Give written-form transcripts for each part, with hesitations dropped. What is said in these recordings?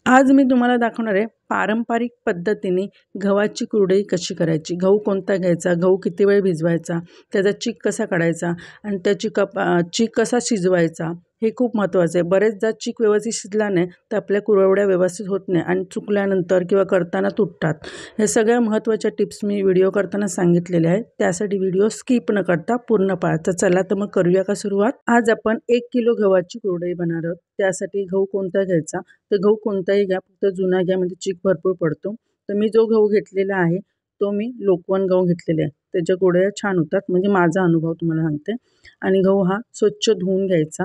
आज मी तुम्हाला दाखवणार आहे पारंपरिक पद्धतीने गव्हाची कुरडई कशी करायची। गहू कोणता घ्यायचा, गहू किती वेळ भिजवायचा, त्याचा चीक कसा काढायचा आणि त्या चीक कसा शिजवायचा, हे खूप महत्त्वाचं आहे। बरेचदा चीक व्यवस्थित शिजला नाही तर आपल्या कुरवड्या व्यवस्थित होत नाही आणि चुकल्यानंतर किंवा करताना तुटतात। हे सगळ्या महत्त्वाच्या टिप्स मी व्हिडिओ करताना सांगितलेले आहेत, त्यासाठी व्हिडिओ स्किप न करता पूर्ण पहा। तर चला तर मग करूया का सुरुवात। आज आपण 1 किलो गव्हाची कुरडई बनवणार आहोत। त्यासाठी गहू कोणता घ्यायचा, तर गहू कोणताही घ्या, फक्त जुना घ्या, म्हणजे चीक भरपूर पडतो। तर मी जो गहू घेतलेला आहे तो मी लोकवन गहू घेतलेला आहे, त्याच्या कुरडया छान होतात, म्हणजे माझा अनुभव तुम्हाला सांगते। आणि गहू हा स्वच्छ धुवून घ्यायचा,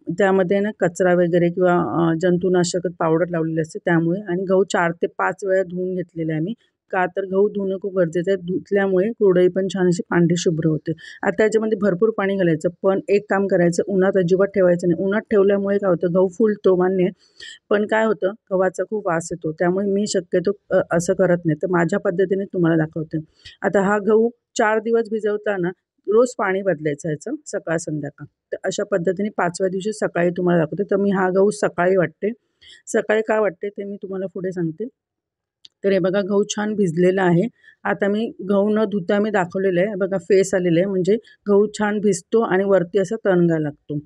त्यामध्ये ना कचरा वगैरे किंवा जंतुनाशक पावडर लावलेली असते त्यामुळे। आणि गहू 4 ते 5 वेळा धुवून घेतलेला आहे मी, का तर गहू धुणं खूप गरजेचं आहे। धुतल्यामुळे कुरडई पण छान अशी पांढरी शुभ्र होते। आता याच्यामध्ये भरपूर पाणी घालायचं, पण एक काम करायचं, उन्हात अजिबात ठेवायचं नाही। उन्हात ठेवल्यामुळे काय होतं, गहू फुलतो मान्य आहे, पण काय होतं, गव्हाचा खूप वास येतो, त्यामुळे मी शक्यतो असं करत नाही। तर माझ्या पद्धतीने तुम्हाला दाखवते। आता हा गहू 4 दिवस भिजवताना रोज पाणी बदलायचं याचं, सकाळ संध्याकाळ। तर अशा पद्धतीने 5व्या दिवशी सकाळी तुम्हाला दाखवते। तर मी हा गहू सकाळी वाटते। सकाळी का वाटते ते मी तुम्हाला पुढे सांगते। तर हे बघा, गहू छान भिजलेला आहे। आता मी गहू न धुता मी दाखवलेलं आहे, बघा फेस आलेलं आहे, म्हणजे गहू छान भिजतो आणि वरती असा तणगा लागतो।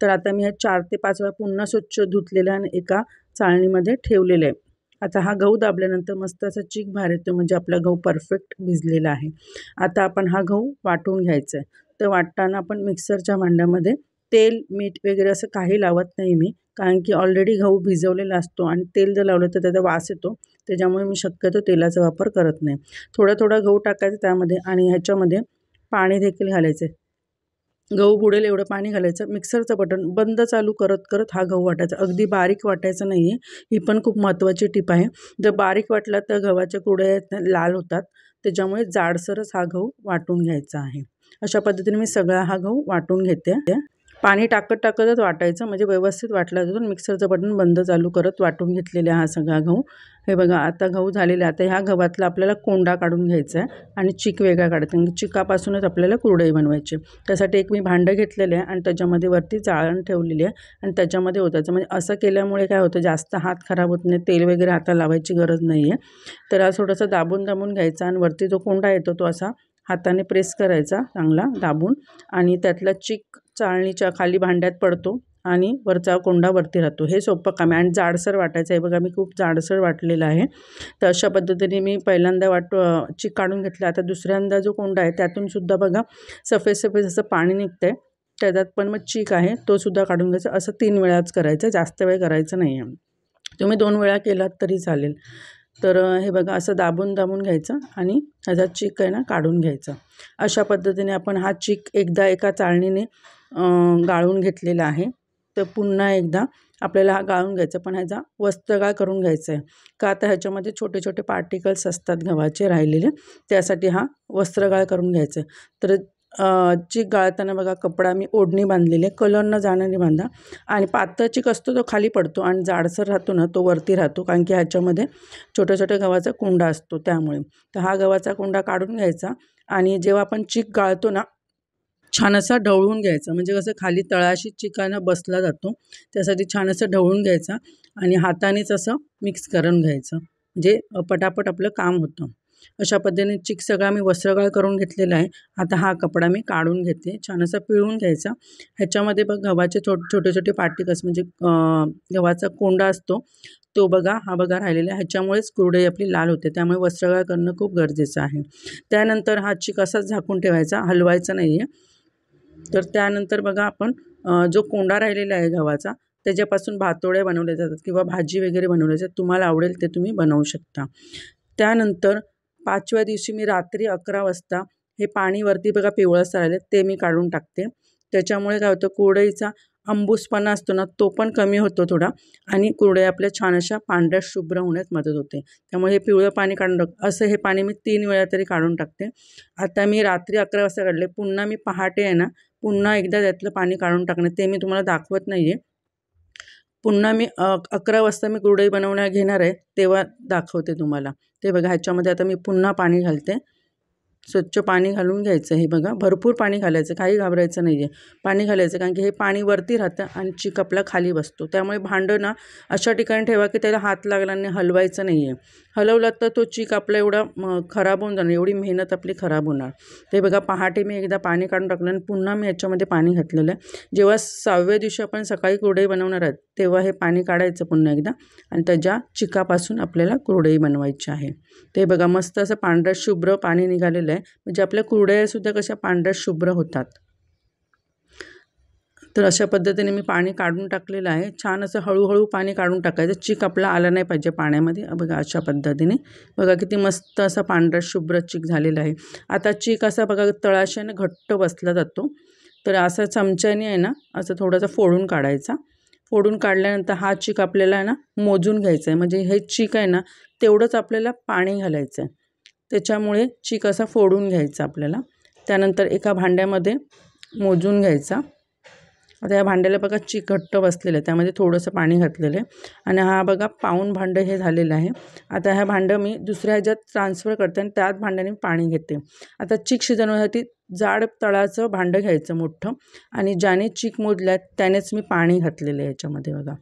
तर आता मी हे 4 ते 5 वेळा पुन्हा स्वच्छ धुतलेलं आणि एका चाळणीमध्ये ठेवलेलं आहे। आता हा गहू दाबल्यानंतर मस्त असा चीक बाहेर येतो, म्हणजे आपला गहू परफेक्ट भिजलेला आहे। आता आपण हा गहू वाटून घ्यायचा आहे। तर वाटताना आपण मिक्सरच्या भांड्यामध्ये तेल, मीठ वगैरे असं काही लावत नाही मी, कारण की ऑलरेडी गहू भिजवलेला असतो आणि तेल जर लावलं तर त्याचा वास येतो, त्याच्यामुळे मी शक्यतो तेलाचा वापर करत नाही। थोडा थोडा गहू टाकायचा त्यामध्ये आणि ह्याच्यामध्ये पाणी देखील घालायचं। गहू बुडेल एवढं पाणी घालायचं। मिक्सरचं बटन बंद चालू करत करत हा गहू वाटायचा, अगदी बारीक वाटायचं नाही आहे, ही पण खूप महत्त्वाची टिप आहे। जर बारीक वाटला तर गव्हाच्या कुरडया लाल होतात, त्याच्यामुळे जाडसरच हा गहू वाटून घ्यायचा आहे। अशा पद्धतीने मी सगळा हा गहू वाटून घेते। पाणी टाकत टाकतच वाटायचं, म्हणजे व्यवस्थित वाटला जातो। मिक्सरचं बटन बंद चालू करत वाटून घेतलेला हा सगळा गहू। हे बघा, आता गहू झालेला आहे। आता ह्या गव्हातला आपल्याला कोंडा काढून घ्यायचा आहे आणि चीक वेगळा काढायचा, म्हणजे चिकापासूनच आपल्याला कुरडई बनवायची। त्यासाठी एक मी भांडं घेतलेलं आहे आणि त्याच्यामध्ये वरती चाळण ठेवलेली आहे आणि त्याच्यामध्ये ओतायचं, म्हणजे असं केल्यामुळे काय होतं, जास्त हात खराब होत नाही, तेल वगैरे हाताला लावायची गरज नाही आहे। तर आज थोडंसं दाबून दाबून घ्यायचा आणि वरती जो कोंडा येतो तो असा हाताने प्रेस करायचा चांगला दाबून, आणि त्यातला चीक चाळणीच्या खाली भांड्यात पडतो आणि वरचा कोंडा वरती राहतो। हे सोपं काम आहे आणि जाडसर वाटायचं आहे, बघा मी खूप जाडसर वाटलेलं आहे। तर अशा पद्धतीने मी पहिल्यांदा चीक काढून घेतला। आता दुसऱ्यांदा जो कोंडा आहे त्यातून सुद्धा बघा सफेद सफेद असं पाणी निघतंय, त्याच्यात पण मग चीक आहे तो सुद्धा काढून घ्यायचा। असं 3 वेळाच करायचं, जास्त वेळ करायचं नाही आहे। तुम्ही 2 वेळा केलात तरी चालेल। तर हे बघा, असं दाबून दाबून घ्यायचं आणि ह्याचा चीक आहे ना काढून घ्यायचा। अशा पद्धतीने आपण हा चीक एकदा एका चाळणीने गाळून घेतलेला आहे। तर पुन्हा एकदा आपल्याला हा गाळून घ्यायचा, पण ह्याचा वस्त्रगाळ करून घ्यायचा आहे, का आता ह्याच्यामध्ये छोटे छोटे पार्टिकल्स असतात गव्हाचे राहिलेले, त्यासाठी हा वस्त्रगाळ करून घ्यायचा आहे। तर चीक गाळताना बघा, कपडा मी ओढणी बांधलेली आहे, कलर न जाण्याने बांधा। आणि पातळ चीक असतो तो खाली पडतो आणि जाडसर राहतो ना तो वरती राहतो, कारण की ह्याच्यामध्ये छोट्या छोट्या गव्हाचा कोंडा असतो त्यामुळे। तर हा गव्हाचा कोंडा काढून घ्यायचा आणि जेव्हा आपण चीक गाळतो ना, छान असा ढवळून घ्यायचा, म्हणजे कसं खाली तळाशी चिकानं बसला जातो, त्यासाठी छान असं ढवळून घ्यायचा आणि हातानेच असं मिक्स करून घ्यायचं, म्हणजे पटापट आपलं काम होतं। अशा पद्धतीने चीक सगळा मी वस्त्रगाळ करून घेतलेला आहे। आता हा कपडा मी काढून घेते, छान असा पिळून घ्यायचा। ह्याच्यामध्ये बघ गव्हाचे छोटे छोटे पार्टिकल्स, म्हणजे गव्हाचा कोंडा असतो तो बघा, हा बघा राहिलेला, ह्याच्यामुळेच कुरडई आपली लाल होते, त्यामुळे वस्त्रगाळ करणं खूप गरजेचं आहे। त्यानंतर हा चीक असाच झाकून ठेवायचा, हलवायचा नाही आहे। तर त्यानंतर बघा, आपण जो कोंडा राहिलेला आहे गव्हाचा, त्याच्यापासून भातोड्या बनवल्या जातात किंवा भाजी वगैरे बनवल्या जातात, तुम्हाला आवडेल ते तुम्ही बनवू शकता। त्यानंतर 5व्या दिवशी मी रात्री 11 वाजता हे पाणी वरती बघा पिवळसर आले ते मी काढून टाकते। त्याच्यामुळे काय होतं, कुरडईचा अंबूसपणा असतो ना तो पण कमी होतो थोडा, आणि कुरडया आपल्या छान अशा पांढऱ्या शुभ्र होण्यास मदत होते। त्यामुळे हे पिवळं पाणी काढून असं हे पाणी मी 3 वेळा तरी काढून टाकते। आता मी रात्री 11 वाजता काढले, पुन्हा मी पहाटे आहे ना पुन्हा एकदा त्यातलं पाणी काढून टाकणं, ते मी तुम्हाला दाखवत नाही आहे। पुन्हा मी 11 वाजता मी कुरडई बनवण्यास घेणार आहे तेव्हा दाखवते तुम्हाला। ते बघा, ह्याच्यामध्ये आता मी पुन्हा पाणी घालते स्वच्छ पाणी घालून घ्यायचं. हे बघा भरपूर पाणी घालायचं, काही घाबरायचं नाही आहे. पाणी घालायचं कारण की हे पाणी वरती राहतं आणि चिक आपला खाली बसतो. त्यामुळे भांडं ना अशा ठिकाणी ठेवा की त्याला हात लागला नाही, हलवायचं नाही आहे. हलवलं तर तो चिक आपला एवढा खराब होऊन जाणार, एवढी मेहनत आपली खराब होणार. ते बघा पहाटे मी एकदा पाणी काढून टाकलं आणि पुन्हा मी याच्यामध्ये पाणी घातलेलं आहे. जेव्हा 6व्या दिवशी आपण सकाळी कुरडई बनवणार आहेत तेव्हा हे पाणी काढायचं पुन्हा एकदा आणि त्याच्या चिकापासून आपल्याला कुरडई बनवायची आहे. ते बघा मस्त असं पांढरं शुभ्र पाणी निघालेलं आहे, म्हणजे आपल्या कुरडयासुद्धा कशा पांढऱ्या शुभ्र होतात. तर अशा पद्धतीने मी पाणी काढून टाकलेलं आहे. छान असं हळूहळू पाणी काढून टाकायचं, चिक आपला आला नाही पाहिजे पाण्यामध्ये. बघा अशा पद्धतीने बघा किती मस्त असा पांढरा शुभ्र चिक झालेला आहे. आता चिक असा बघा तळाशाने घट्ट बसला जातो, तर असा चमच्याने आहे ना असं थोडासा फोडून काढायचा. फोडून काढल्यानंतर हा चिक आपल्याला आहे ना मोजून घ्यायचा आहे, म्हणजे हे चिक आहे ना तेवढंच आपल्याला पाणी घालायचं आहे. त्याच्यामुळे चिक असा फोडून घ्यायचा आपल्याला. त्यानंतर एका भांड्यामध्ये मोजून घ्यायचा. आता या भांड्याला बघा चिक घट्ट बसलेलं आहे, त्यामध्ये थोडंसं पाणी घातलेलं आहे आणि हा बघा पाऊण भांडं हे झालेलं आहे. आता ह्या भांडं मी दुसऱ्या ह्याच्यात ट्रान्सफर करते आणि त्याच भांड्याने पाणी घेते. आता चिक शिजवण्यासाठी जाड तळाचं भांडं घ्यायचं मोठं आणि ज्याने चिक मोजल्या त्यानेच मी पाणी घातलेलं आहे याच्यामध्ये बघा.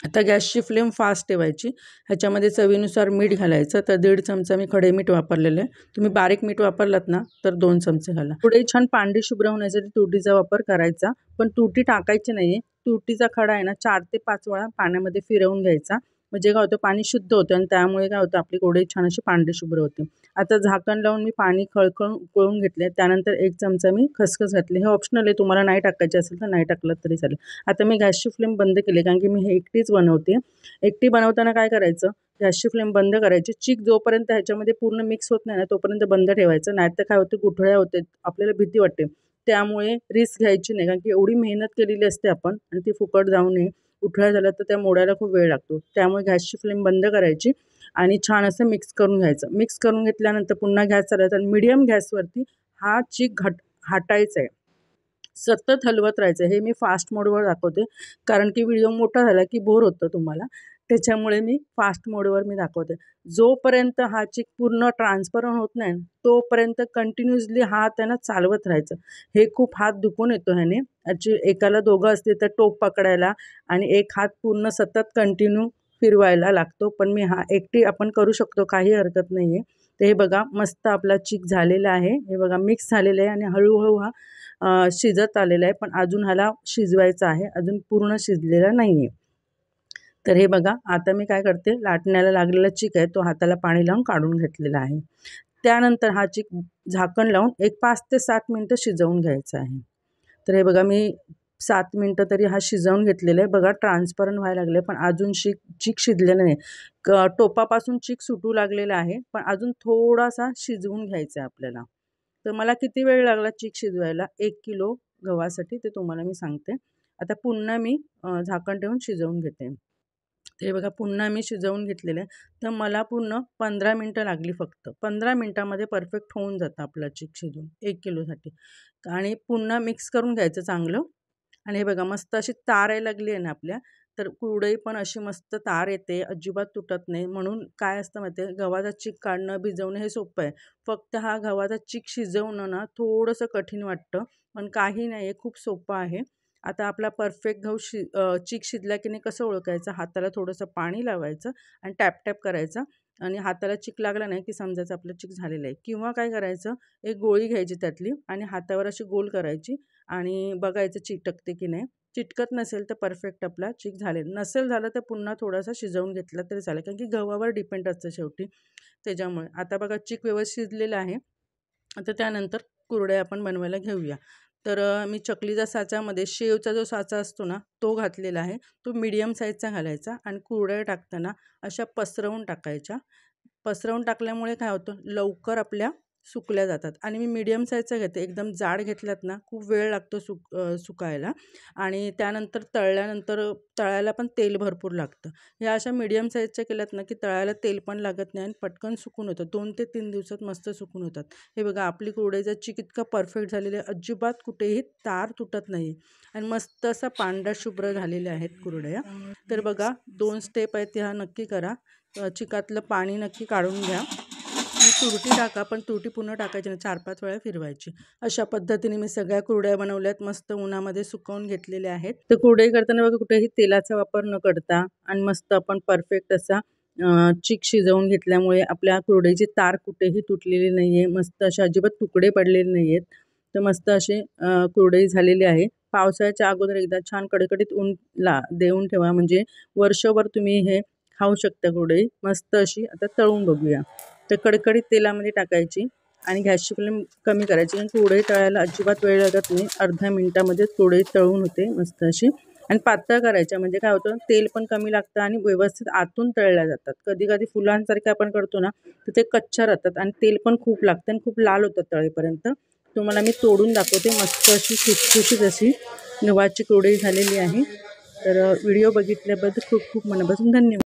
आता गॅसची फ्लेम फास्ट ठेवायची. ह्याच्यामध्ये चवीनुसार मीठ घालायचं. तर 1.5 चमचा मी खडे मीठ वापरलेलं आहे. तुम्ही बारीक मीठ वापरलात ना तर 2 चमचे घाला. थोडे छान पांढरी शुभ्र होण्यासाठी तुरटीचा वापर करायचा, पण तुरटी टाकायची नाही आहे. तुरटीचा खडा आहे ना 4 ते 5 वेळा पाण्यामध्ये फिरवून घ्यायचा, म्हणजे काय होतं पाणी शुद्ध होतं आणि त्यामुळे काय होतं आपली कुरडई छान अशी पांढरी शुभ्र होते. आता झाकण लावून मी पाणी खळखळून उकळून घेतले. त्यानंतर 1 चमचा मी खसखस घातली. हे ऑप्शनल आहे, तुम्हाला नाही टाकायचे असेल तर नाही टाकलं तरी चालेल. आता मी गॅसची फ्लेम बंद केली कारण की मी हे एकटीच बनवते. एकटी बनवताना काय करायचं, गॅसची फ्लेम बंद करायची. चिक जोपर्यंत ह्याच्यामध्ये पूर्ण मिक्स होत नाही ना तोपर्यंत बंद ठेवायचं, नाहीतर काय होतं गुठळ्या होते, आपल्याला भीती वाटते. त्यामुळे रिस्क घ्यायची नाही, कारण की एवढी मेहनत केलेली असते आपण आणि ती फुकट जाऊ नये. गुठळ्या झाल्या तर त्या मोडायला खूप वेळ लागतो. त्यामुळे गॅसची फ्लेम बंद करायची आणि छान असं मिक्स करून घ्यायचं. मिक्स करून घेतल्यानंतर पुन्हा गॅस चालवायचा आणि मीडियम गॅसवरती हा चिक हटायचा आहे. सतत हलवत राहायचं. हे मी फास्ट मोडवर दाखवते, कारण की व्हिडिओ मोठा झाला की बोर होतं तुम्हाला. त्याच्यामुळे मी फास्ट मोडवर दाखवते. जोपर्यंत हा चिक पूर्ण ट्रान्सपरंट होत नाही तोपर्यंत कंटिन्युअसली हात आहे ना चालवत राहायचं. हे खूप हात दुखून येतो ह्याने. एकाला दोघं असते तर टोप पकडायला आणि एक हात पूर्ण सतत कंटिन्यू फिरवायला लागतो. पण मी एकटी आपण करू शकतो, काही हरकत नाही आहे. तर हे बघा मस्त आपला चिक झालेला आहे. हे बघा मिक्स झालेलं आहे आणि हळूहळू हा शिजत आलेला आहे, पण अजून ह्याला शिजवायचं आहे, अजून पूर्ण शिजलेला नाही आहे. तर हे बघा आता मी काय करते, लाटण्याला लागलेला चिक आहे तो हाताला पाणी लावून काढून घेतलेला आहे. त्यानंतर हा चिक झाकण लावून एक 5 ते 7 मिनटं शिजवून घ्यायचा आहे. तर हे बघा मी 7 मिनटं तरी हा शिजवून घेतलेला आहे. बघा ट्रान्सपरंट व्हायला लागले, पण अजून चिक शिजलेलं नाही. टोपापासून चिक सुटू लागलेला आहे, पण अजून थोडासा शिजवून घ्यायचा आहे आपल्याला. तर मला किती वेळ लागला चिक शिजवायला 1 किलो गव्हासाठी ते तुम्हाला मी सांगते. आता पुन्हा मी झाकण ठेवून शिजवून घेते. ते बघा पुन्हा मी शिजवून घेतलेलं आहे. तर मला पूर्ण 15 मिनटं लागली फक्त. 15 मिनटामध्ये परफेक्ट होऊन जातं आपलं चिक शिजून 1 किलोसाठी. आणि पुन्हा मिक्स करून घ्यायचं चांगलं. आणि हे बघा मस्त अशी तार यायला लागली आहे ना आपल्या, तर कुरडई पण अशी मस्त तार येते, अजिबात तुटत नाही. म्हणून काय असतं माहिती आहे, गव्हाचा चिक काढणं भिजवणं हे सोपं आहे. फक्त हा गव्हाचा चिक शिजवणं ना थोडंसं कठीण वाटतं, पण काही नाही आहे, खूप सोपं आहे. आता आपला परफेक्ट चिक शिजला की नाही कसं ओळखायचं, हाताला थोडंसं पाणी लावायचं आणि टॅप करायचा आणि हाताला चिक लागला नाही की समजायचं आपलं चिक झालेलं आहे. किंवा काय करायचं, एक गोळी घ्यायची त्यातली आणि हातावर अशी गोल करायची आणि बघायचं चिटकते की नाही. चिटकत नसेल तर परफेक्ट आपला चिक झालेला, नसेल झालं तर पुन्हा थोडासा शिजवून घेतला तरी चालेल, कारण की गव्हावर डिपेंड असतं शेवटी त्याच्यामुळे. आता बघा चिक व्यवस्थित शिजलेला आहे. आता त्यानंतर कुरडया आपण बनवायला घेऊया. तर मी चकलीच्या साच्यामध्ये शेवचा जो साचा असतो ना तो घातलेला आहे. तो मीडियम साईजचा घालायचा आणि कुरडया टाकताना अशा पसरवून टाकायच्या. पसरवून टाकल्यामुळे काय होतं, लवकर आपल्या सुकल्या जातात. आणि मी मीडियम साईजचा घेते, एकदम जाड घेतल्यात ना खूप वेळ लागतो सुकायला आणि त्यानंतर तळायला पण तेल भरपूर लागतं. ह्या अशा मीडियम साईजच्या केल्यात ना की तळायला तेल पण लागत नाही आणि पटकन सुकून होतं. 2 ते 3 दिवसात मस्त सुकून होतात. हे बघा आपली कुरडईचा चिक इतका परफेक्ट झालेला आहे, अजिबात कुठेही तार तुटत नाही आणि मस्त असा पांढरा शुभ्र झालेल्या आहेत कुरडया. तर बघा 2 स्टेप आहेत ह्या नक्की करा. चिकातलं पाणी नक्की काढून घ्या. आणि तुरटी टाका, पण तुरटी पूर्ण टाकायची नाही, 4-5 वेळा फिरवायची. अशा पद्धतीने मी सगळ्या कुरडया बनवल्यात, मस्त उन्हामध्ये सुकवून घेतलेल्या आहेत. तर कुरडई करताना बघा कुठेही तेलाचा वापर न करता आणि मस्त आपण परफेक्ट असा चीक शिजवून घेतल्यामुळे आपल्या कुरडईची तार कुठेही तुटलेली नाही आहे, मस्त असे अजिबात तुकडे पडलेले नाही आहेत. तर मस्त असे कुरडई झालेली आहे. पावसाळ्याच्या अगोदर एकदा छान कडकडीत ऊन देऊन ठेवा, म्हणजे वर्षभर तुम्ही हे खाऊ शकता कुरडई मस्त अशी. आता तळून बघूया. तर कडकडीत तेलामध्ये टाकायची आणि गॅसची फ्लेम कमी करायची, कारण कुरडई तळायला अजिबात वेळ लागत नाही. अर्ध्या मिनिटामध्ये कुरडई तळून होते मस्त अशी. आणि पातळ करायच्या, म्हणजे काय होतं, तेल पण कमी लागतं आणि व्यवस्थित आतून तळल्या जातात. कधी कधी फुलांसारखे आपण करतो ना, तर ते कच्च्या राहतात आणि तेल पण खूप लागतं आणि खूप लाल होतं तळेपर्यंत. तुम्हाला मी तोडून दाखवते. मस्त अशी खुसखुशीत अशी गव्हाची कुरडई झालेली आहे. तर व्हिडिओ बघितल्याबद्दल खूप खूप मनापासून धन्यवाद.